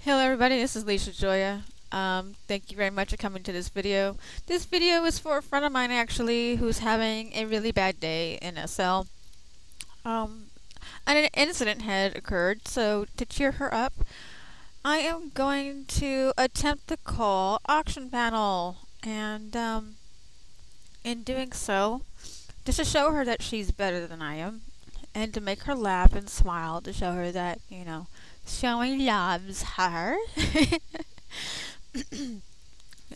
Hello everybody, this is Lishajoya. Thank you very much for coming to this video. This video is for a friend of mine actually who's having a really bad day in SL. And an incident had occurred, so to cheer her up, I am going to attempt to call auction panel. And in doing so, just to show her that she's better than I am, and to make her laugh and smile, to show her that, showing loves her.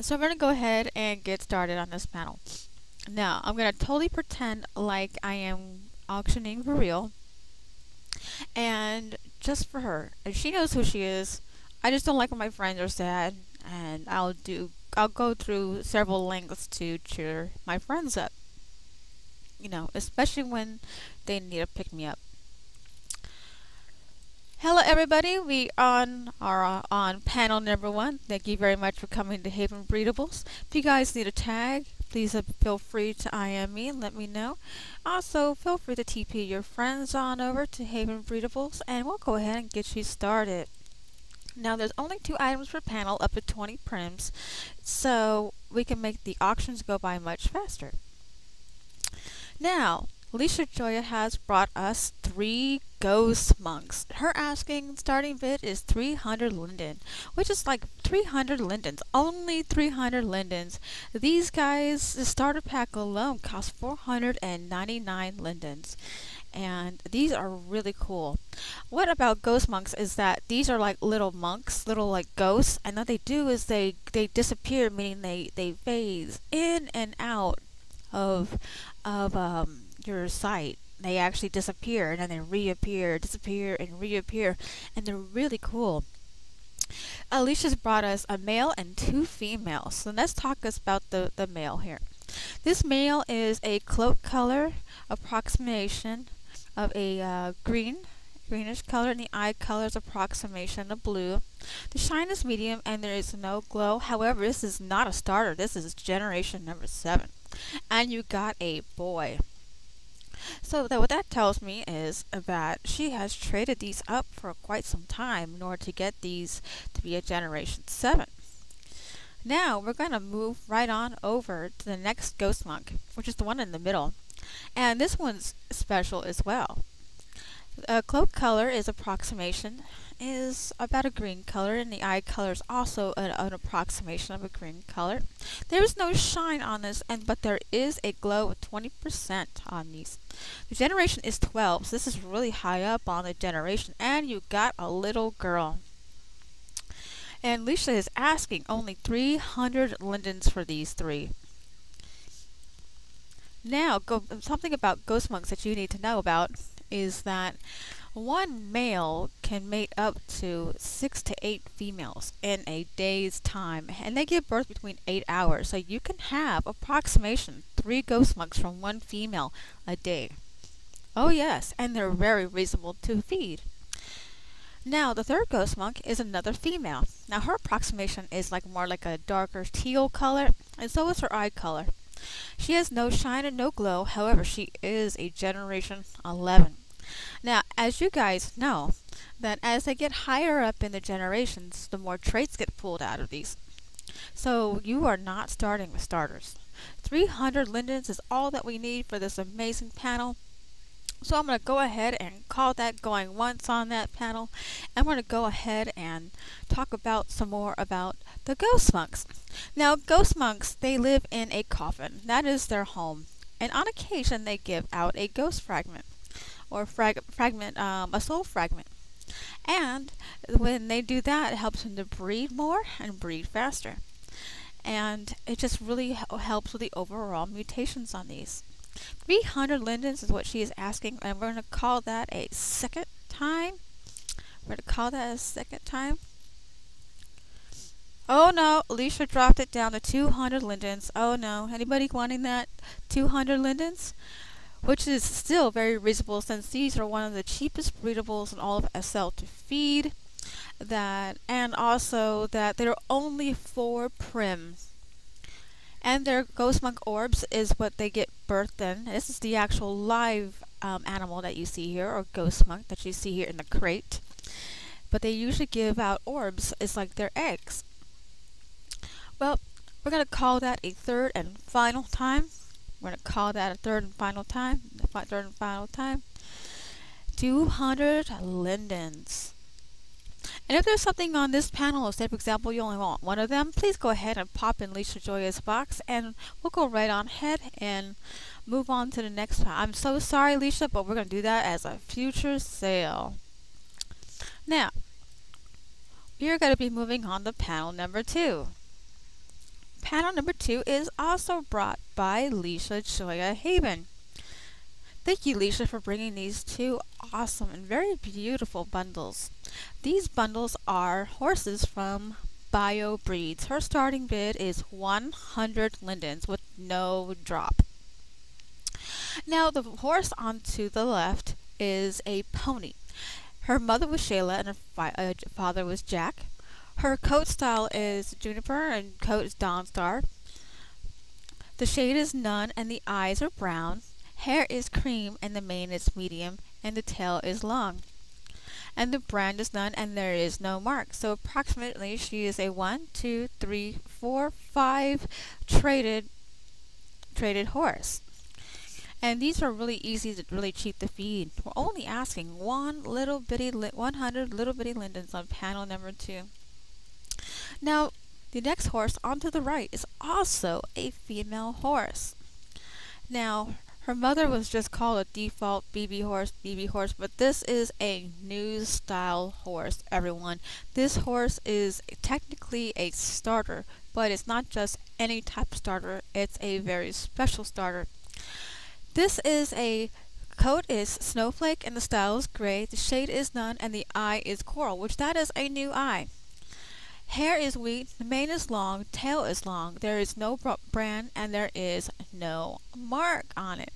So I'm going to go ahead and get started on this panel. Now, I'm going to totally pretend like I am auctioning for real. And just for her. And she knows who she is. I just don't like when my friends are sad. And I'll go through several lengths to cheer my friends up. Especially when they need to pick me up. Hello everybody, we are on panel number 1. Thank you very much for coming to Haven Breedables. If you guys need a tag, please feel free to IM me and let me know. Also, feel free to TP your friends on over to Haven Breedables and we'll go ahead and get you started. Now there's only 2 items per panel up to 20 prims, so we can make the auctions go by much faster. Now, Lishajoya has brought us 3 ghost monks. Her asking starting bid is 300 linden, which is like 300 lindens. Only 300 lindens. These guys, the starter pack alone costs 499 lindens. And these are really cool. What about ghost monks is that these are like little monks, little like ghosts, and what they do is they disappear, meaning they phase in and out of your sight. They actually disappear and then they reappear, disappear and reappear, and they're really cool. Alicia's brought us a male and 2 females. So let's talk about the male here. This male is a cloak color approximation of a greenish color, and the eye color is approximation of blue. The shine is medium and there is no glow. However, this is not a starter. This is generation number 7. And you got a boy. So what that tells me is that she has traded these up for quite some time in order to get these to be a generation 7. Now we're going to move right on over to the next ghost monk, which is the one in the middle. And this one's special as well. The cloak color is approximation, is about a green color, and the eye color is also an approximation of a green color. There is no shine on this, but there is a glow of 20% on these. The generation is 12, so this is really high up on the generation, and you got a little girl. And Lisha is asking only 300 lindens for these 3. Now, something about ghost monks that you need to know about is that one male can mate up to 6 to 8 females in a day's time, and they give birth between 8 hours. So you can have approximation 3 ghost monks from 1 female a day. Oh yes, and they're very reasonable to feed. Now the 3rd ghost monk is another female. Now her approximation is more like a darker teal color, and so is her eye color. She has no shine and no glow. However, she is a generation 11. Now, as you guys know, that as they get higher up in the generations, the more traits get pulled out of these. So you are not starting with starters. 300 lindens is all that we need for this amazing panel. So I'm going to go ahead and call that going once on that panel. I'm going to go ahead and talk about some more about the ghost monks. Now, ghost monks, they live in a coffin. That is their home. And on occasion, they give out a ghost fragment. Or a soul fragment. And when they do that, it helps them to breed more and breed faster. And it just really helps with the overall mutations on these. 300 lindens is what she is asking, and we're going to call that a second time. Oh no, Alicia dropped it down to 200 lindens. Oh no, anybody wanting that 200 lindens? Which is still very reasonable since these are one of the cheapest breedables in all of SL to feed. And also that they're only 4 prim. And their ghost monk orbs is what they get birthed in. This is the actual live animal that you see here, or ghost monk that you see here in the crate. but they usually give out orbs. It's like their eggs. Well, we're going to call that a third and final time. We're going to call that a third and final time. Third and final time. 200 lindens. And if there's something on this panel, say for example you only want one of them, please go ahead and pop in Lishajoya's box and we'll go right on ahead and move on to the next one. I'm so sorry, Lisha, but we're going to do that as a future sale. Now, we're going to be moving on to panel number 2. Panel number 2 is also brought by Lishajoya Haven. Thank you, Lisha, for bringing these two awesome and very beautiful bundles. These bundles are horses from Bio Breeds. Her starting bid is 100 lindens with no drop. Now, the horse on to the left is a pony. Her mother was Shayla and her father was Jack. Her coat style is Juniper and coat is Dawnstar. The shade is none and the eyes are brown. Hair is cream and the mane is medium and the tail is long. And the brand is none and there is no mark. So approximately she is a 1, 2, 3, 4, 5 traded horse. And these are really easy to really cheap to feed. We're only asking 100 little bitty lindens on panel number 2. Now, the next horse on to the right is also a female horse. Now, her mother was just called a default BB horse, but this is a new style horse, everyone. This horse is technically a starter, but it's not just any type of starter, it's a very special starter. This is a coat is snowflake and the style is gray, the shade is none, and the eye is coral, which that is a new eye. Hair is wheat, the mane is long, tail is long, there is no brand, and there is no mark on it.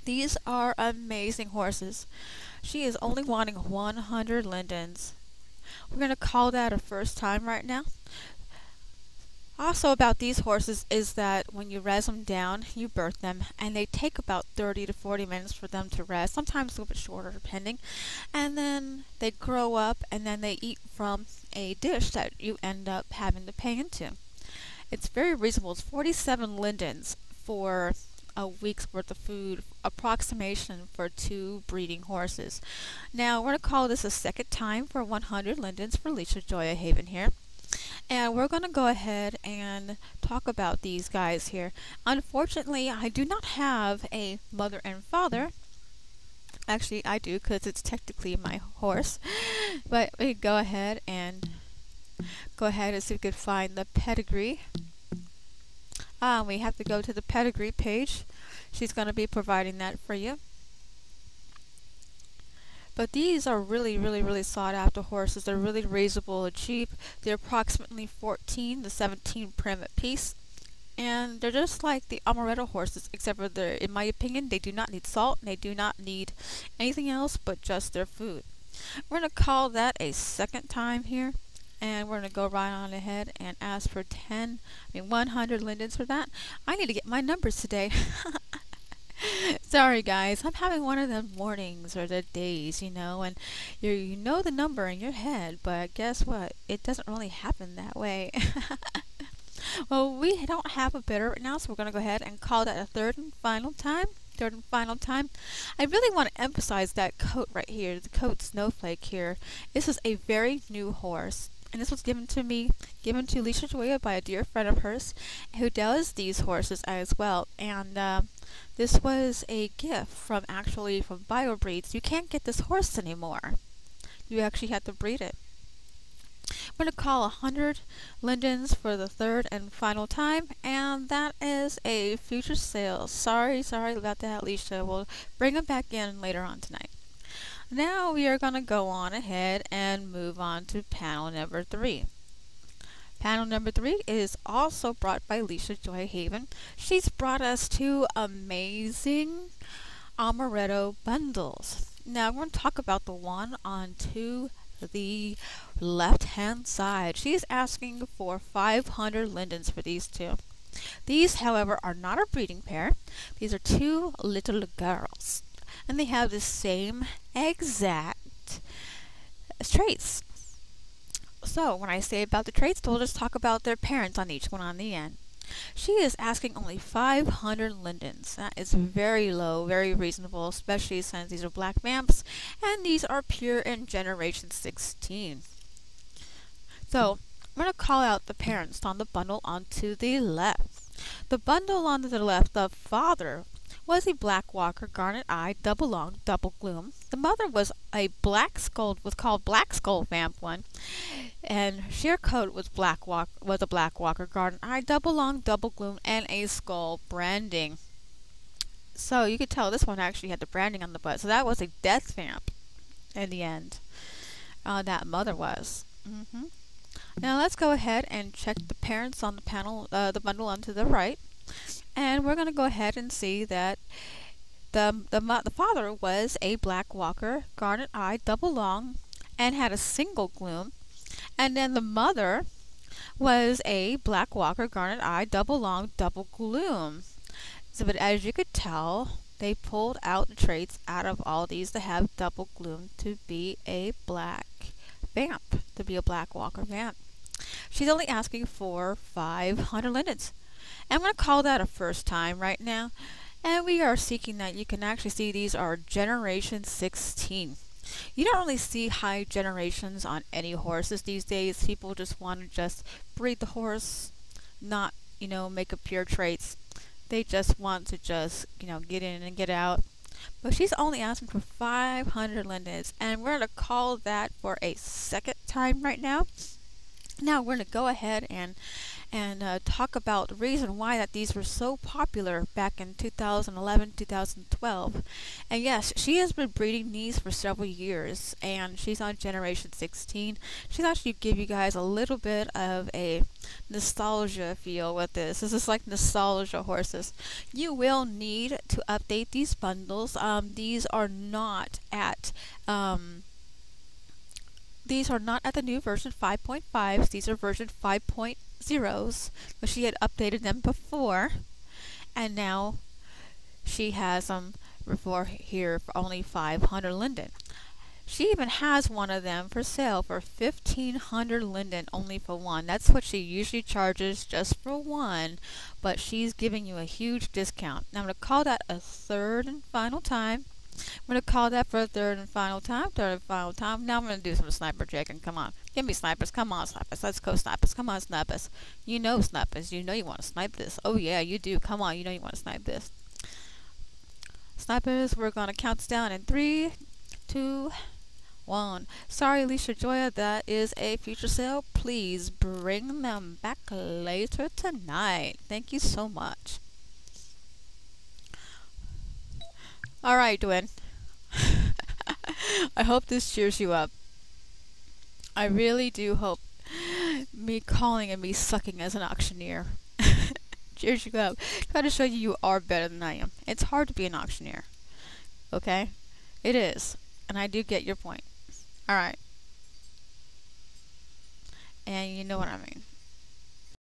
These are amazing horses. She is only wanting 100 lindens. We're going to call that a first time right now. Also about these horses is that when you res them down, you birth them, and they take about 30 to 40 minutes for them to rest, sometimes a little bit shorter depending, and then they grow up and then they eat from a dish that you end up having to pay into. It's very reasonable. It's 47 lindens for a week's worth of food, approximation for 2 breeding horses. Now we're going to call this a second time for 100 lindens for Lishajoya Haven here. And we're going to go ahead and talk about these guys here. Unfortunately, I do not have a mother and father. Actually, I do because it's technically my horse. But we go ahead and see if we could find the pedigree. We have to go to the pedigree page. She's going to be providing that for you. But these are really sought after horses. They're really raisable and cheap. They're approximately 14 to 17 prim a piece. And they're just like the amaretto horses, except for in my opinion, they do not need salt. They do not need anything else but just their food. We're going to call that a second time here. And we're going to go right on ahead and ask for 100 lindens for that. I need to get my numbers today. Sorry guys, I'm having one of them mornings or the days, you know, and you know the number in your head, but guess what? It doesn't really happen that way. Well, we don't have a bidder right now, so we're going to go ahead and call that a third and final time. I really want to emphasize that coat right here, the coat snowflake here. This is a very new horse. And this was given to Lishajoya by a dear friend of hers who does these horses as well. And this was a gift from Bio Breeds. You can't get this horse anymore. You actually have to breed it. I'm going to call 100 lindens for the third and final time, and that is a future sale. Sorry about that, Lisha. We'll bring them back in later on tonight. Now we are going to go on ahead and move on to panel number 3. Panel number 3 is also brought by Lishajoya Haven. She's brought us 2 amazing amaretto bundles. Now we're going to talk about the one on to the left hand side. She's asking for 500 lindens for these 2. These, however, are not a breeding pair. These are 2 little girls. And they have the same exact traits. So when I say about the traits, we'll just talk about their parents on each one on the end. She is asking only 500 lindens. That is very low, very reasonable, especially since these are black vamps and these are pure in generation 16. So I'm going to call out the parents on the bundle onto the left. The bundle onto the left, the father was a black walker, garnet eye, double long, double gloom. The mother was a black skull, was called black skull vamp one, and sheer coat was a black walker, garnet eye, double long, double gloom, and a skull branding. So you could tell this one actually had the branding on the butt. So that was a death vamp in the end. That mother was. Now let's go ahead and check the parents on the panel, the bundle onto the right. And we're going to go ahead and see that the father was a black walker, garnet eye, double long, and had a single gloom. And then the mother was a black walker, garnet eye, double long, double gloom. So, but as you could tell, they pulled out the traits out of all these to have double gloom to be a black vamp, to be a black walker vamp. She's only asking for 500 lindens. I'm going to call that a first time right now. And we are seeking that. You can actually see these are generation 16. You don't really see high generations on any horses these days. People just want to just breed the horse, not, make up pure traits. They just want to just, get in and get out. But she's only asking for 500 lindens. And we're going to call that for a second time right now. Now we're going to go ahead and talk about the reason why that these were so popular back in 2011, 2012. And yes, she has been breeding these for several years, and she's on generation 16. She's actually give you guys a little bit of a nostalgia feel with this. This is like nostalgia horses. You will need to update these bundles. These are not at the new version 5.5s. These are version 5.0s, but she had updated them before, and now she has them for here for only 500 linden. She even has one of them for sale for 1,500 linden, only for one. That's what she usually charges just for one, but she's giving you a huge discount. Now I'm going to call that a third and final time. I'm going to call that for a third and final time. Now I'm going to do some sniper checking. Come on. Give me snipers. Come on, snipers. Let's go, snipers. Come on, snipers. Snipers. You know you want to snipe this. Oh, yeah, you do. Come on. You know you want to snipe this. Snipers, we're going to count us down in 3, 2, 1. Sorry, Lishajoya, that is a future sale. Please bring them back later tonight. Thank you so much. Alright, Dwayne. I hope this cheers you up. I really do hope me calling and me sucking as an auctioneer cheers you up. Try to show you are better than I am. It's hard to be an auctioneer. Okay? It is. And I do get your point. Alright. And you know what I mean.